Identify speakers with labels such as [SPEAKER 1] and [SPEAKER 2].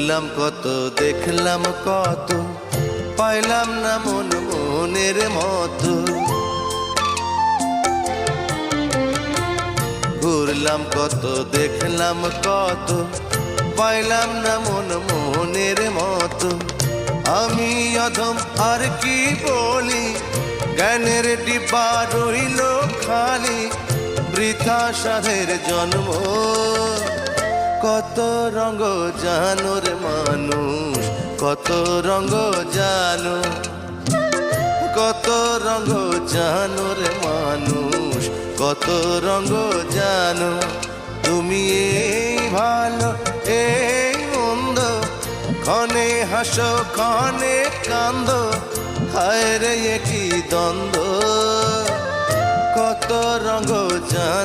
[SPEAKER 1] ঘুরলাম কত, দেখলাম কত, পাইলাম না মন মনের মতো। ঘুরলাম কত, দেখলাম কত, পাইলাম না মন মনের মতো। আমি অধম আর কি বলি, জ্ঞানের ডিব্বা রইল খালি, বৃথা সাধের জন্ম। কত রঙ জানো রে মানুষ, কত রঙ জানো, কত রঙ জানো রে মানুষ, কত রঙ জানো। তুমি এই ভালো এই মন্দ, ক্ষণে হাসো ক্ষণে কান্দো, হায় রে কি দ্বন্দ্ব। কত রঙ জানো।